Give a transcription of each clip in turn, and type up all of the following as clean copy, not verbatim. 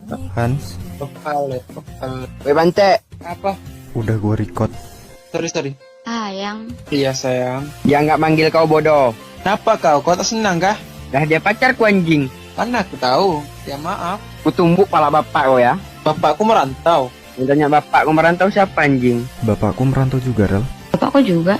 Hans, Pepal. Woi Bante, Apa? udah gue record. Sorry. Sayang, Iya sayang. dia nggak manggil kau bodoh. Kenapa kau? Kau tak senang kah? Dah dia pacarku anjing. Karena aku tahu. Ya maaf. Ku tumbuk pala bapak kau ya. Bapakku merantau. Tanya bapak kau merantau siapa anjing? Bapakku merantau juga, Rel. bapakku juga.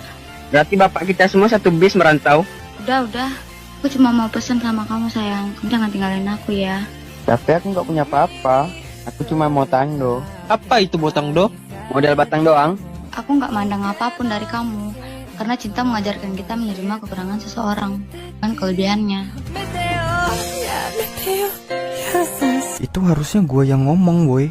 Berarti bapak kita semua satu bis merantau. Udah. Aku cuma mau pesan sama kamu sayang. Kamu jangan tinggalin aku ya. Tapi aku nggak punya apa-apa. Aku cuma mau tangdo. Apa itu botang do? Modal batang doang. Aku nggak mandang apapun dari kamu. Karena cinta mengajarkan kita menerima kekurangan seseorang. Dan kelebihannya. Itu harusnya gue yang ngomong, boy.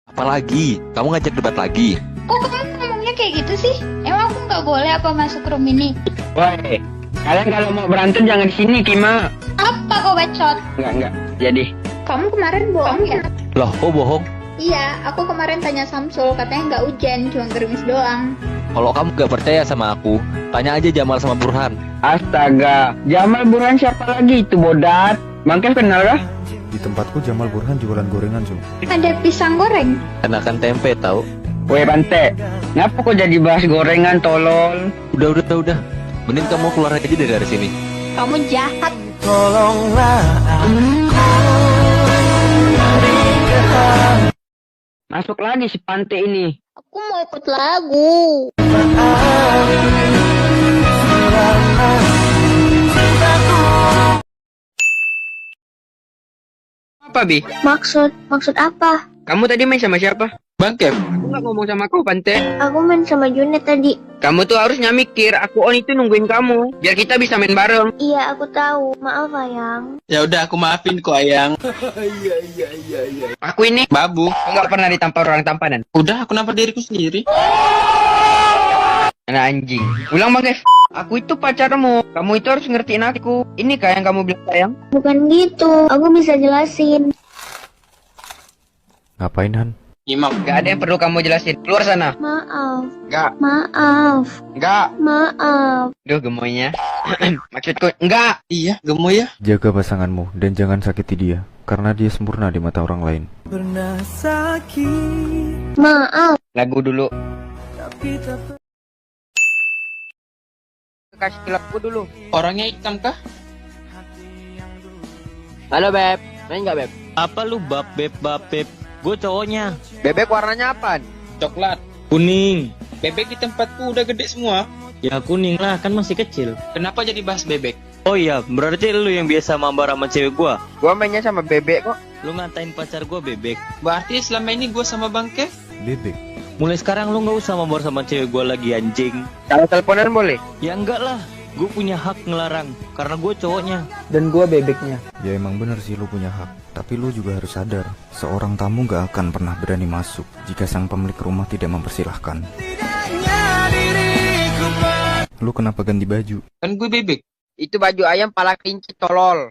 Apalagi? Kamu ngajak debat lagi? Kok kamu ngomongnya kayak gitu sih? Emang aku nggak boleh apa masuk room ini? Woi, kalian kalau mau berantem jangan di sini, Kima. Apa kau bacot? Enggak. Jadi, Kamu kemarin bohong ya? Loh, kok bohong? Iya, aku kemarin tanya Samsul, katanya nggak hujan, cuma gerimis doang. Kalau kamu gak percaya sama aku, tanya aja Jamal sama Burhan. astaga. Jamal Burhan siapa lagi itu bodat? Bang Kev kenal kah? Di tempatku Jamal Burhan jualan gorengan, Cung. Ada pisang goreng. Enakan tempe tahu? Woi Bante, ngapa kok jadi bahas gorengan tolol? Udah. Mending kamu keluar aja dari sini. Kamu jahat. Masuk lagi si Pante ini. Aku mau ikut lagu. Apa Bi? Maksud apa? Kamu tadi main sama siapa? Bang Kev. Aku nggak ngomong sama kau Pante. Aku main sama Junet tadi. Kamu tuh harusnya mikir, aku on itu nungguin kamu, biar kita bisa main bareng. Iya, aku tahu. Maaf, Ayang. Ya udah aku maafin kok Ayang. Aku ini Babu. nggak pernah ditampar orang tampanan. Udah aku nampar diriku sendiri. Anak anjing. Ulang Bang Kev. Aku itu pacarmu. Kamu itu harus ngertiin aku. Ini kah yang kamu bilang sayang? Bukan gitu. Aku bisa jelasin. Ngapain, Han? Imam. Gak ada yang perlu kamu jelasin. Keluar sana. Maaf. Gak. Maaf. Duh gemoynya. Maksudku enggak. Iya, gemoy ya. Jaga pasanganmu dan jangan sakiti dia, karena dia sempurna di mata orang lain. Maaf. Lagu dulu. Kasih lagu dulu. Orangnya hitam kah? Halo Beb. Main gak Beb? Apa lu bab beb? Gue cowoknya. Bebek warnanya apa? Coklat. Kuning. Bebek di tempatku udah gede semua. Ya kuning lah, kan masih kecil. Kenapa jadi bahas bebek? Oh iya, berarti lu yang biasa mambar sama cewek gua. Gua mainnya sama bebek kok. Lu ngatain pacar gua bebek. Berarti selama ini gue sama Bang Kev. Bebek. Mulai sekarang lu gak usah mambar sama cewek gua lagi anjing. Kalau teleponan boleh. Ya enggak lah, gue punya hak ngelarang karena gue cowoknya. Dan gua bebeknya. Ya emang bener sih lu punya hak, tapi lu juga harus sadar, seorang tamu gak akan pernah berani masuk jika sang pemilik rumah tidak mempersilahkan. Lu kenapa ganti baju? Kan gue bebek. Itu baju ayam pala kelinci tolol.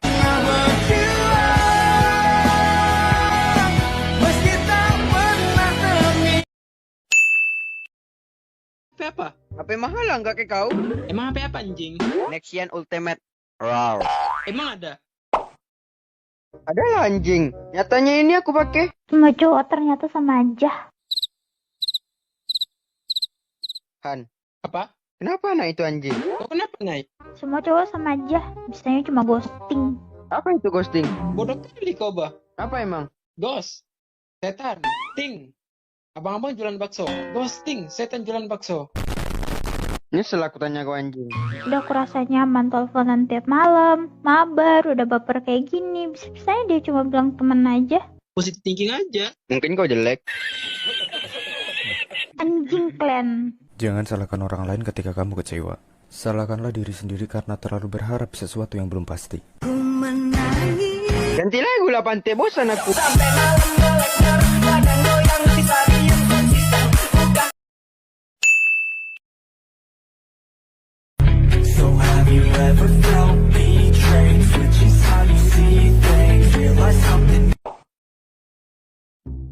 Apa? HP mahal lah nggak kayak kau? Emang apa anjing? Nexian Ultimate. Rawr. Emang ada? Ada lah anjing. Nyatanya ini aku pakai. Semua cowok ternyata sama aja. Han. Apa? Kenapa anak itu anjing? Kok kenapa naik? Semua cowok sama aja. Bisanya cuma ghosting. Apa itu ghosting? Bodoh kali kau bah. Apa emang? Ghost. Setan. Ting. Abang-abang jualan bakso. Ghosting. Setan jualan bakso. Nyesel aku tanya kau anjing. Udah aku rasa nyaman teleponan tiap malam. Mabar, udah baper kayak gini. Bisa-bisanya dia cuma bilang temen aja. Positive thinking aja. Mungkin kau jelek. Anjing klan. Jangan salahkan orang lain ketika kamu kecewa. Salahkanlah diri sendiri karena terlalu berharap sesuatu yang belum pasti. Ganti lagu lah Pante, bosan aku.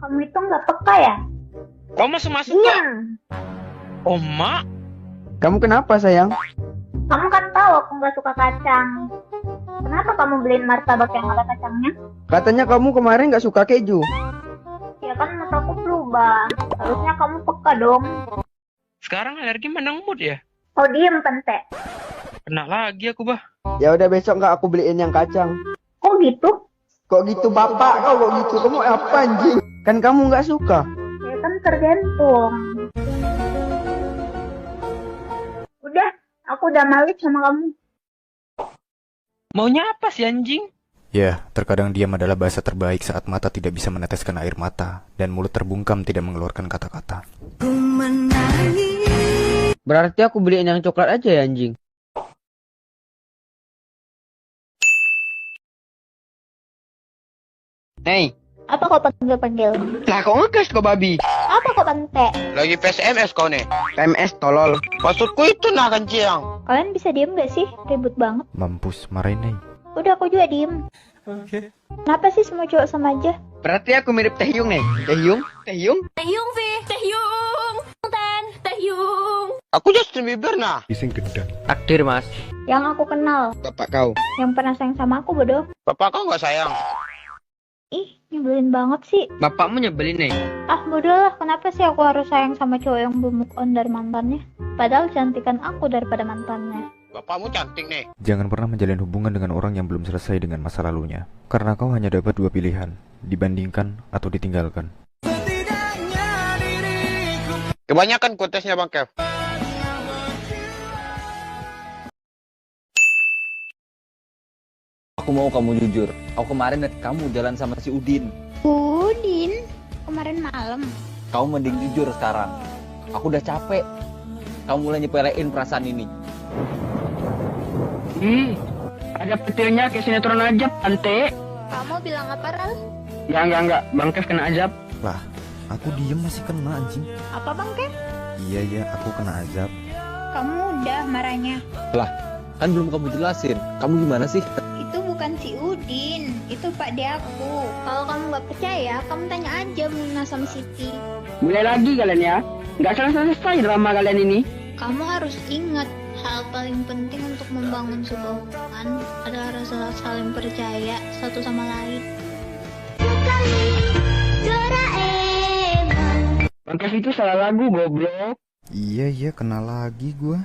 Kamu itu nggak peka ya? Kau masuk-masuk Iya. kok. Oh mak. Kamu kenapa sayang? Kamu kan tahu aku nggak suka kacang. Kenapa kamu beliin martabak yang ada kacangnya? Katanya kamu kemarin nggak suka keju. Ya kan mataku berubah. Harusnya kamu peka dong. Sekarang alergi menang mood ya? Oh diem pente. Kena lagi aku, bah. Ya udah besok nggak aku beliin yang kacang. Kok gitu? Kok gitu bapak kau kok gitu? Kamu apa anjing? Kan kamu nggak suka. Ya kan tergantung. Udah, aku udah males sama kamu. Maunya apa sih anjing? Ya, terkadang diam adalah bahasa terbaik saat mata tidak bisa meneteskan air mata dan mulut terbungkam tidak mengeluarkan kata-kata. Berarti aku beliin yang coklat aja ya anjing. Hei, Apa kau panggil-panggil? lah kok ngegas kau babi? Apa kau pente? Lagi PSMS kau nih. PMS tolol. Maksudku itu nah kencing. Kalian bisa diem gak sih? Ribut banget. Mampus, marahin nih. Udah aku juga diem. Kenapa sih semua cowok sama aja? Berarti aku mirip Taehyung nih. Taehyung? Taehyung? Aku Justin Bieber nah. Takdir mas. Yang aku kenal. Bapak kau. Yang pernah sayang sama aku bodoh. Bapak kau nggak sayang. Ih, nyebelin banget sih. Bapakmu nyebelin nih. Ah bodoh lah, kenapa sih aku harus sayang sama cowok yang belum move on dari mantannya? Padahal cantikan aku daripada mantannya. Bapakmu cantik nih. Jangan pernah menjalin hubungan dengan orang yang belum selesai dengan masa lalunya. Karena kau hanya dapat dua pilihan, dibandingkan atau ditinggalkan. Kebanyakan kontesnya Bang Kev. Aku mau kamu jujur. Aku kemarin liat kamu jalan sama si Udin. Udin, kemarin malam. Kamu mending jujur sekarang. Aku udah capek. Kamu mulai nyepelein perasaan ini. Ada petirnya kayak sinetron aja, Ante. Kamu bilang apa, Ral? Enggak. Bang Kev kena azab. Lah, aku diem masih kena anjing. Apa bang Kev? Iya, aku kena azab. Kamu udah marahnya. Kan belum kamu jelasin. Kamu gimana sih? Itu bukan si Udin, itu Pak De aku. Kalau kamu nggak percaya, kamu tanya aja Muna sama Siti. Mulai lagi kalian ya. Nggak selesai drama kalian ini. Kamu harus ingat, hal paling penting untuk membangun sebuah hubungan adalah rasa saling percaya satu sama lain. Bang Kev itu salah lagu, goblok. Iya, kena lagi gua.